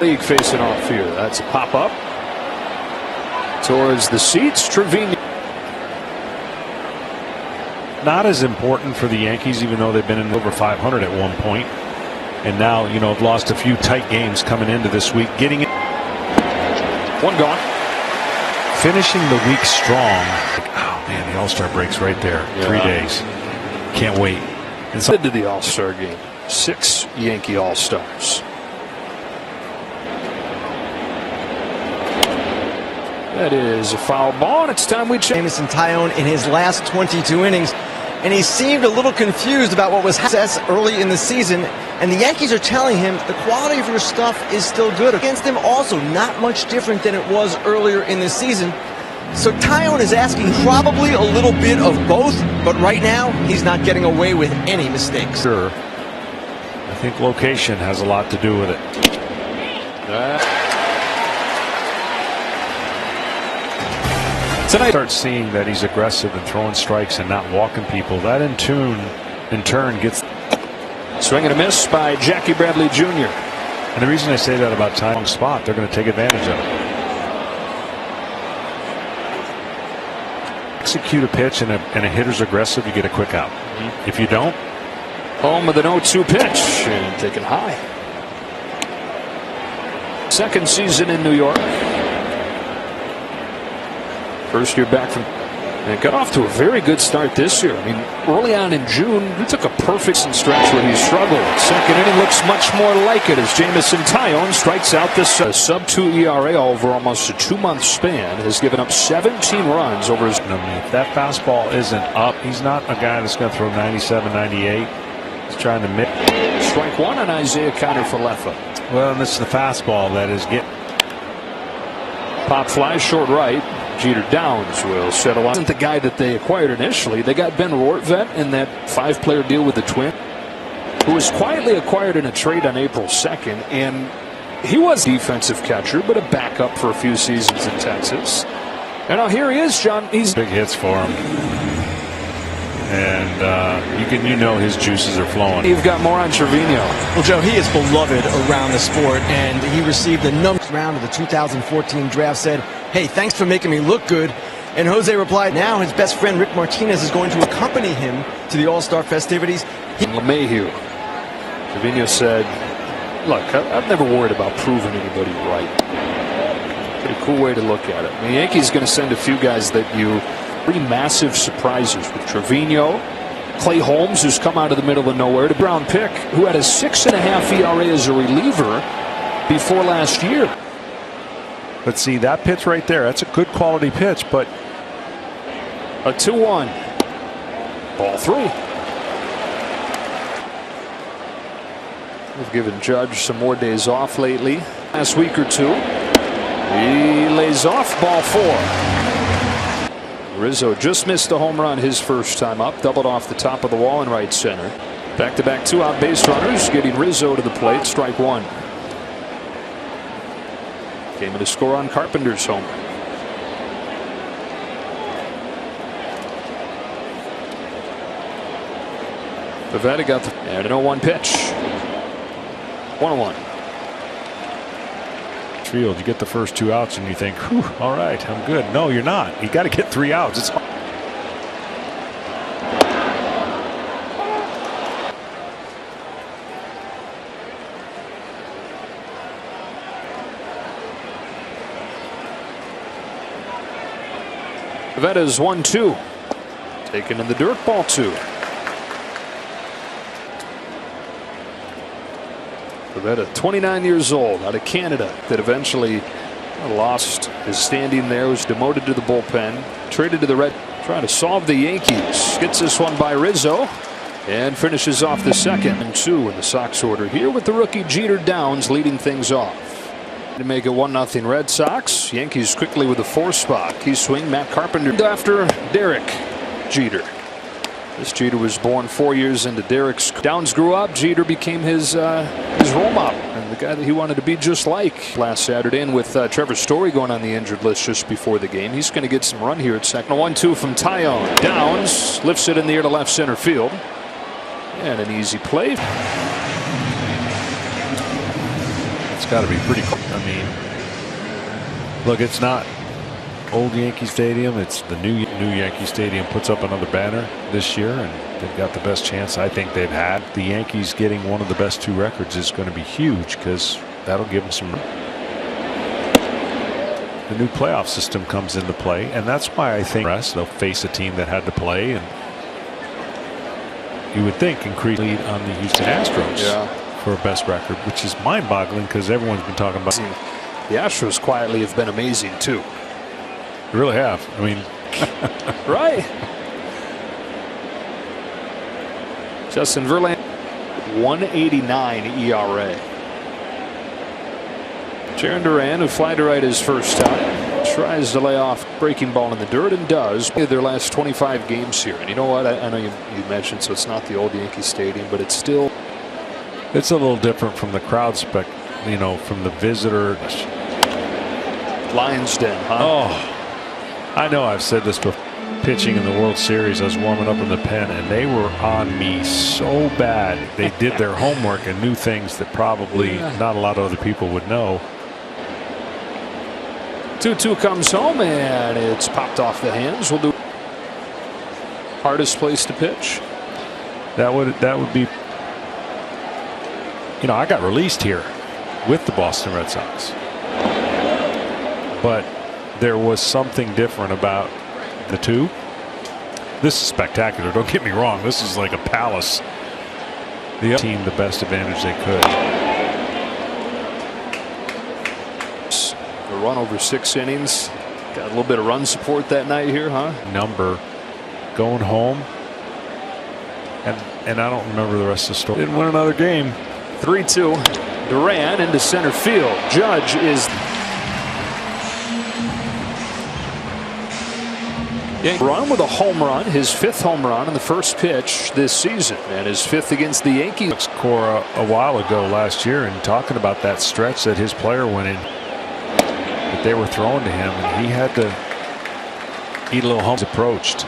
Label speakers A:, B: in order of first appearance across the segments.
A: League facing off here. That's a pop up towards the seats. Trevino.
B: Not as important for the Yankees, even though they've been in over 500 at one point, and now have lost a few tight games coming into this week. Getting it.
A: One gone.
B: Finishing the week strong. Oh man, the All-Star break's right there. Yeah. 3 days. Can't wait.
A: Into the All-Star game. 6 Yankee All-Stars. That is a foul ball, and it's time we check.
C: Jameson Taillon in his last 22 innings, and he seemed a little confused about what was success early in the season. And the Yankees are telling him the quality of your stuff is still good. Against him, also not much different than it was earlier in the season. So Taillon is asking probably a little bit of both, but right now he's not getting away with any mistakes.
B: Sure. I think location has a lot to do with it. Tonight, start seeing that he's aggressive and throwing strikes and not walking people. That in turn gets.
A: Swing and a miss by Jackie Bradley Jr.
B: And the reason I say that about time spot, they're going to take advantage of it. Execute a pitch and a hitter's aggressive, you get a quick out. If you don't,
A: home with an 0-2 pitch and taken high. Second season in New York. First year back from, and got off to a very good start this year. I mean, early on in June, he took a perfect stretch where he struggled. Second inning looks much more like it as Jameson Taillon strikes out this sub-2 ERA over almost a 2-month span. Has given up 17 runs over his.
B: If that fastball isn't up, he's not a guy that's going to throw 97, 98. He's trying to miss.
A: Strike one on Isaiah Kiner-Falefa.
B: Well, and this is the fastball that is getting.
A: Pop fly short right. Jeter Downs will settle on. Isn't the guy that they acquired initially. They got Ben Rortvedt in that 5-player deal with the Twins, who was quietly acquired in a trade on April 2nd, and he was a defensive catcher, but a backup for a few seasons in Texas. And now here he is, John. He's
B: big hits for him, and his juices are flowing.
A: You've got more on Trevino.
C: Well, Joe, he is beloved around the sport, and he received the number round of the 2014 draft. Said, "Hey, thanks for making me look good." And Jose replied, now his best friend Rick Martinez is going to accompany him to the All-Star festivities.
A: LeMahieu. Trevino said, "Look, I've never worried about proving anybody right." Pretty cool way to look at it. The Yankees going to send a few guys that pretty massive surprises with Trevino, Clay Holmes, who's come out of the middle of nowhere, to Brown pick, who had a 6.5 ERA as a reliever before last year.
B: But see, that pitch right there, that's a good quality pitch, but
A: a 2-1. Ball 3. We've given Judge some more days off lately. Last week or two. He lays off. Ball 4. Rizzo just missed a home run his first time up. Doubled off the top of the wall in right center. Back-to-back 2-out base runners, getting Rizzo to the plate. Strike one. Came in to score on Carpenter's home. Pivetta got the and an 0-1 pitch. 1-1.
B: Field, you get the first 2 outs and you think, whew, all right, I'm good. No, you're not. You got to get 3 outs. It's
A: Pivetta's 1-2. Taken in the dirt. Ball 2. Pivetta, 29 years old, out of Canada, that eventually lost his standing there, was demoted to the bullpen, traded to the Red, trying to solve the Yankees. Gets this one by Rizzo and finishes off the second. And 2 in the Sox order here with the rookie Jeter Downs leading things off. To make it 1-0 Red Sox. Yankees quickly with the 4th spot. Key swing, Matt Carpenter after Derek Jeter. This Jeter was born 4 years into Derek's. Downs grew up. Jeter became his role model and the guy that he wanted to be just like last Saturday. And with Trevor Story going on the injured list just before the game, he's going to get some run here at second. 1-2 from Taillon. Downs lifts it in the air to left center field. And an easy play.
B: It's got to be pretty cool. I mean, look, it's not old Yankee Stadium. It's the new Yankee Stadium. Puts up another banner this year, and they've got the best chance I think they've had. The Yankees getting one of the best 2 records is going to be huge because that'll give them some. The new playoff system comes into play, and that's why I think they'll face a team that had to play, and you would think increase lead on the Houston Astros for a best record, which is mind-boggling because everyone's been talking about.
A: The Astros quietly have been amazing too.
B: They really have. I mean,
A: right. Justin Verlander, 1.89 ERA. Jarren Duran, who fly to right his first time, tries to lay off breaking ball in the dirt and does. Their last 25 games here, and you know what? I know you mentioned, so it's not the old Yankee Stadium, but it's still.
B: It's a little different from the crowd spec, you know, from the visitor.
A: Lions Den, huh?
B: Oh, I know I've said this before. Pitching in the World Series, I was warming up in the pen, and they were on me so bad. They did their homework and knew things that probably not a lot of other people would know.
A: 2-2 comes home, and it's popped off the hands. We'll do hardest place to pitch.
B: That would be. You know, I got released here with the Boston Red Sox, but there was something different about the 2. This is spectacular. Don't get me wrong. This is like a palace. The team the best advantage they could.
A: A run over 6 innings. Got a little bit of run support that night here, huh?
B: Number going home, and I don't remember the rest of the story. Didn't win another game.
A: 3-2. Duran into center field. Judge is. Run with a home run, his 5th home run in the first pitch this season, and his 5th against the Yankees.
B: Cora a while ago last year, and talking about that stretch that his player went in, that they were throwing to him, and he had to eat a little home. Approached,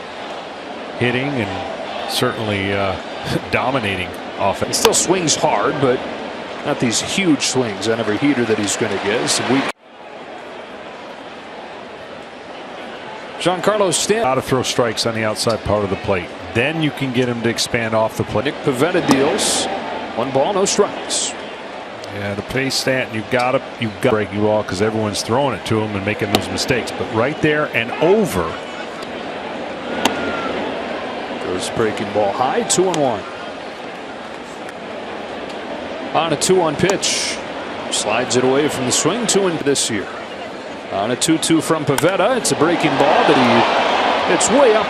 B: hitting and certainly dominating offense.
A: He still swings hard, but not these huge swings on every heater that he's going to get. Some weak. Giancarlo Stanton.
B: How to throw strikes on the outside part of the plate. Then you can get him to expand off the plate.
A: Nick Pivetta deals 1 ball, no strikes.
B: Yeah, to pace Stanton, you've got to breaking ball because everyone's throwing it to him and making those mistakes. But right there and over.
A: Goes breaking ball high, 2-1. On a 2-1 pitch, slides it away from the swing. 2-1 this year. On a 2-2 from Pivetta, it's a breaking ball that it's way up.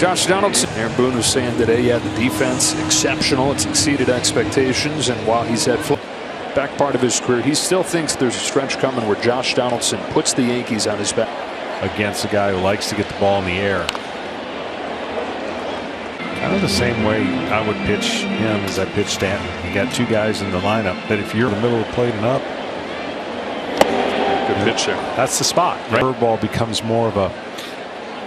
A: Josh Donaldson. Aaron Boone was saying today, the defense exceptional. It's exceeded expectations, and while he's had back part of his career, he still thinks there's a stretch coming where Josh Donaldson puts the Yankees on his back.
B: Against a guy who likes to get the ball in the air. Kind of the same way I would pitch him as I pitch Stanton. You got 2 guys in the lineup that if you're in the middle of the plate and up,
A: good pitch there.
B: That's the spot. Right? Curveball becomes more of a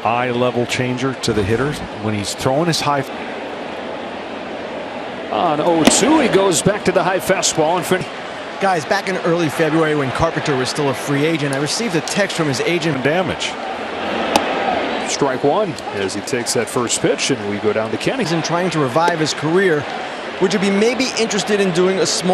B: eye level changer to the hitters when he's throwing his high.
A: On 0-2, he goes back to the high fastball and finish.
C: Guys, back in early February when Carpenter was still a free agent, I received a text from his agent.
B: Damage.
A: Strike 1 as he takes that first pitch, and we go down to Kenny.
C: He's trying to revive his career. Would you be maybe interested in doing a small